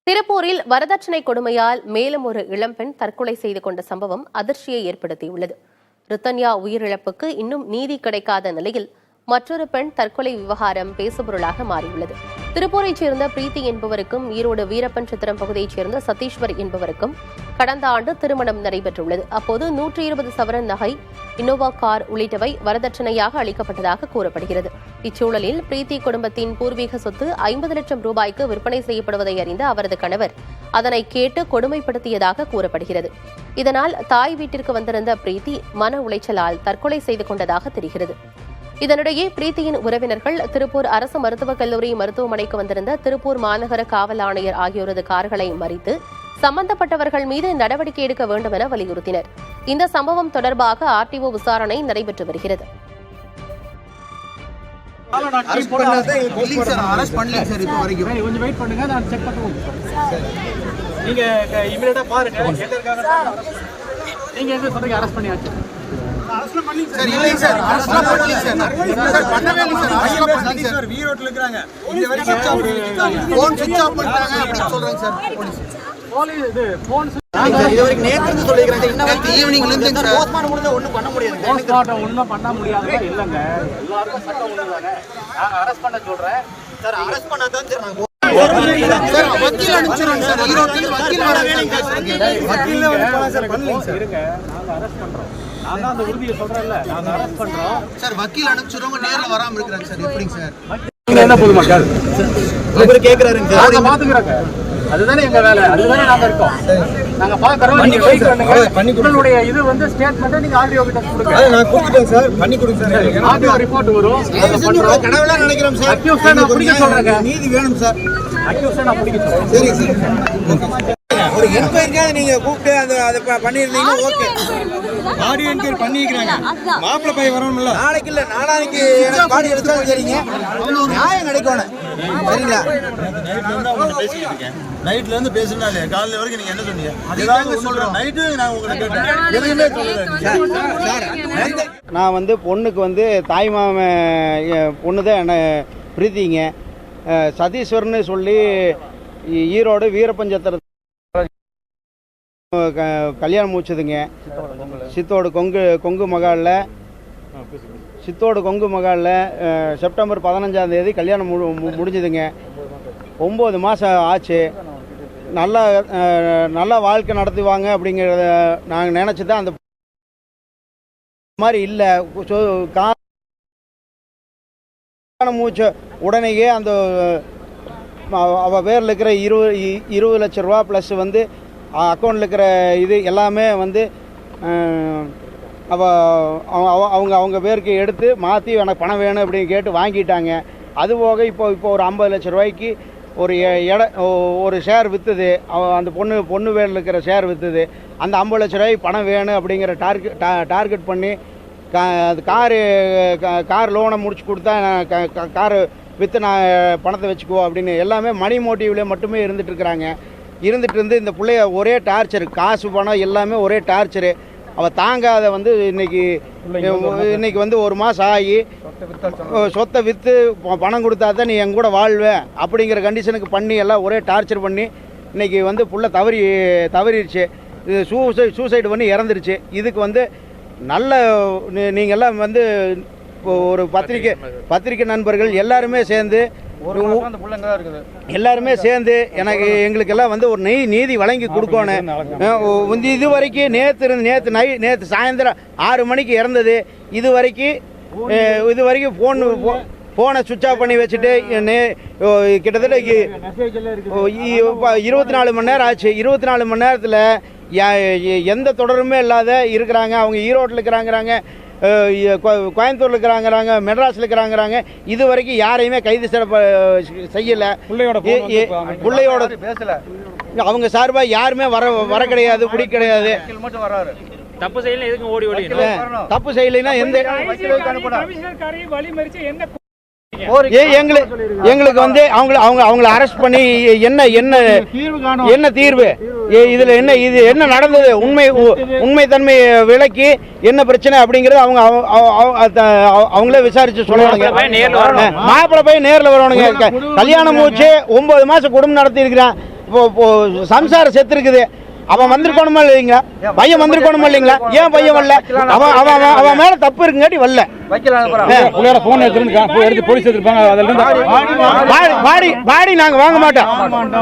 திருப்பூரில் வரதட்சணை கொடுமையால் மேலும் ஒரு இளம்பெண் தற்கொலை செய்து கொண்ட சம்பவம் அதிர்ச்சியை ஏற்படுத்தியுள்ளது. ரித்தன்யா உயிரிழப்புக்கு இன்னும் நீதி கிடைக்காத நிலையில் மற்றொரு பெண் தற்கொலை விவகாரம் பேசுபொருளாக மாறியுள்ளது. திருப்பூரைச் சேர்ந்த பிரீத்தி என்பவருக்கும் ஈரோடு வீரப்பன் சித்திரம் பகுதியைச் சேர்ந்த சதீஸ்வர் என்பவருக்கும் கடந்த ஆண்டு திருமணம் நடைபெற்றுள்ளது. அப்போது 120 சவரன் நகை, இனோவா கார் உள்ளிட்டவை வரதட்சணையாக அளிக்கப்பட்டதாக கூறப்படுகிறது. இச்சூழலில் பிரீத்தி குடும்பத்தின் பூர்வீக சொத்து 50 லட்சம் ரூபாய்க்கு விற்பனை செய்யப்படுவதை அறிந்த அவரது கணவர் அதனை கேட்டு கொடுமைப்படுத்தியதாக கூறப்படுகிறது. இதனால் தாய் வீட்டிற்கு வந்திருந்த பிரீத்தி மன உளைச்சலால் தற்கொலை செய்து கொண்டதாக தெரிகிறது. இதனிடையே பிரீத்தியின் உறவினர்கள் திருப்பூர் அரசு மருத்துவக் கல்லூரி மருத்துவமனைக்கு வந்திருந்த திருப்பூர் மாநகர காவல் ஆணையர் ஆகியோரது கார்களை மறித்து சம்பந்தப்பட்டவர்கள் மீது நடவடிக்கை எடுக்க வேண்டும் என வலியுறுத்தினர். இந்த சம்பவம் தொடர்பாக ஆர்டிஓ விசாரணை நடைபெற்று வருகிறது. வக்கீல் அனுப்பிச்சிருவங்க நேர்ல வராம இருக்காங்க சார். எப்படிங்க சார் என்ன பொதுமக்கள் இவரு கேக்குறாருங்க சார். பாத்துக்கிறோங்க, அதுதானே எங்க வேலை, அதுதானே நாங்க இருக்கோம். நாங்க பாக்குறோம். நீங்க வெயிட் பண்ணுங்க. உங்களுடைய இது வந்து ஸ்டேட்மென்ட் நீங்க ஆடியோ கிட்ட கொடுங்க. நான் கொடுத்துட்டேன் சார், பண்ணி கொடுங்க சார். ஆடியோ ரிப்போர்ட் வரும். கடவுளா நினைக்கிறோம் சார். அக்யூஸ்ட் நான் பிடிக்க சொல்றேன். நீதி வேணும் சார். அக்யூஸ்ட் நான் பிடிக்க சொல்றேன். சரி சார். ஒரு என்கொயரிக்காக நீங்க கூப்பிட்டு அதை பண்ணிருந்தீங்க. ஓகே, ஆடியோ என்கொயரி பண்ணிக்கிறாங்க. மாப்பிள்ளை பையன் வரணும்ல. நாளைக்கு இல்ல நாளைக்கு எனக்கு பாடி எடுத்தாலும் சரிங்க. நியாயம் கிடைக்கணும். சரிங்களா? நைட்ல இருந்து பேசுனாலே காலையில வரைக்கும் நீங்க என்ன சொன்னீங்க? அதுதான் சொல்றேன். நைட்டு நான் உங்களுக்கு கேட்டேன். எதுவுமே சொல்லல. நான் வந்து பொண்ணுக்கு வந்து தாய் மாமன் பொண்ணு தான் என்ன பிரீத்திங்க. சதீஸ்வரன்னு சொல்லி ஈரோடு வீரப்பஞ்சத்திர கல்யாணம் முடிச்சதுங்க. சித்தோடு கொங்கு மகாலில் செப்டம்பர் 15ஆம் தேதி கல்யாணம் முடிஞ்சதுங்க. 9 மாதம் ஆச்சு. நல்லா வாழ்க்கை நடத்துவாங்க அப்படிங்கிறத நாங்கள் நினச்சி தான் அந்த மாதிரி இல்லை. கல்யாணம் முடிச்ச உடனேயே அந்த அவள் பேரில் இருக்கிற 20 லட்ச ரூபா ப்ளஸ் வந்து அக்கௌண்ட்டில் இருக்கிற இது எல்லாமே வந்து அவங்க பேருக்கு எடுத்து மாற்றி எனக்கு பணம் வேணும் அப்படின்னு கேட்டு வாங்கிட்டாங்க. அதுபோக இப்போ ஒரு 50 லட்ச ரூபாய்க்கு ஒரு ஷேர் விற்றுது. அந்த பொண்ணு பேரில் இருக்கிற ஷேர் விற்றுது. அந்த 50 லட்ச ரூபாய்க்கு பணம் வேணும் அப்படிங்கிற டார்கெட் பண்ணி அது கார் லோனை முடிச்சு கொடுத்தா காரு விற்று நான் பணத்தை வச்சுக்குவோம் அப்படின்னு எல்லாமே மணி மோட்டிவ்லேயே மட்டுமே இருந்துகிட்ருக்குறாங்க. இருந்து இந்த பிள்ளைய ஒரே டார்ச்சரு, காசு பணம் எல்லாமே ஒரே டார்ச்சரு. அவள் தாங்காத வந்து இன்னைக்கு வந்து 1 மாதம் ஆகி சொத்தை விற்று பணம் கொடுத்தா தான் நீ என் கூட வாழ்வேன் அப்படிங்கிற கண்டிஷனுக்கு பண்ணி எல்லாம் ஒரே டார்ச்சர் பண்ணி இன்றைக்கி வந்து புள்ள தவறிடுச்சு. இது சூசைடு பண்ணி இறந்துருச்சு. இதுக்கு வந்து நல்ல நீங்கள்லாம் வந்து ஒரு பத்திரிக்கை நண்பர்கள் எல்லாருமே சேர்ந்து எங்களுக்கெல்லாம் வந்து ஒரு நெய்தி வழங்கி கொடுக்கணும். இது வரைக்கும் நேற்று சாயந்தரம் 6 மணிக்கு இறந்தது. இது வரைக்கும் ஃபோனை சுவிட்ச் ஆஃப் பண்ணி வச்சுட்டு கிட்டத்தட்ட 24 மணி நேரம் ஆச்சு. 24 மணி நேரத்தில் எந்த தொடருமே இல்லாத இருக்கிறாங்க. அவங்க ஈரோட்டில் இருக்கிறாங்கிறாங்க, கோயம்புத்தூர்ல இருக்கிறாங்கிறாங்க, மெட்ராஸ்ல இருக்கிறாங்கிறாங்க. இது வரைக்கும் யாரையுமே கைது செய்யல. பிள்ளையோட பேசல. அவங்க சார்பா யாருமே வர கிடையாது, பிடி கிடையாது. தப்பு செய்யல, எதுக்கு ஓடி தப்பு செய்யலைன்னா எங்களுக்கு வந்து அவங்களை அரெஸ்ட் பண்ணி என்ன தீர்வு, இதுல என்ன நடந்தது, உண்மை தன்மை விளக்கி என்ன பிரச்சனை அப்படிங்கறது அவங்களே விசாரிச்சு சொல்லுவாங்க. மாப்பிள்ளை போய் நேர்ல வரணுங்க. கல்யாணம் முடிச்சு 9 மாசம் குடும்பம் நடத்தி இருக்கிறேன். இப்போ சம்சாரம் செத்து இருக்குது, அவன் வந்திருக்கணுமா இல்லைங்களா? பையன் வந்திருக்கணுமா இல்லைங்களா? ஏன் பையன் வரல? அவன் அவன் அவன் மேல தப்பு இருக்குங்காட்டி வரல. பாடி நாங்க வாங்க மாட்டோம்.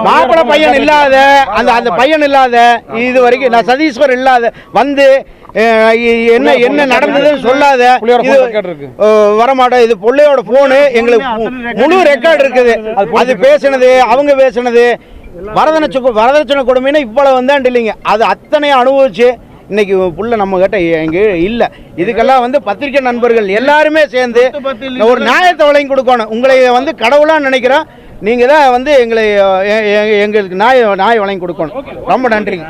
மாப்பிள்ளை பையன் இல்லாத அந்த பையன் இல்லாத இது வரைக்கும் நான் சதீஸ்வர் இல்லாத வந்து என்ன என்ன நடந்ததுன்னு சொல்லாத வரமாட்டோம். இது பிள்ளையோட போனு எங்களுக்கு முழு ரெக்கார்டு இருக்குது. அது பேசினது, அவங்க பேசினது வரதட்சணை கொடுமைன்னா இவ்வளவு வந்தாண்டு இல்லைங்க. அது அத்தனையும் அனுபவிச்சு இன்னைக்கு புள்ள நம்ம கிட்ட எங்க இல்ல. இதுக்கெல்லாம் வந்து பத்திரிகை நண்பர்கள் எல்லாருமே சேர்ந்து ஒரு நியாயத்தை வழங்கி கொடுக்கணும். உங்களை வந்து கடவுளா நினைக்கிறோம். நீங்க தான் வந்து எங்களுக்கு நியாயம் வழங்கி கொடுக்கணும். ரொம்ப நன்றிங்க.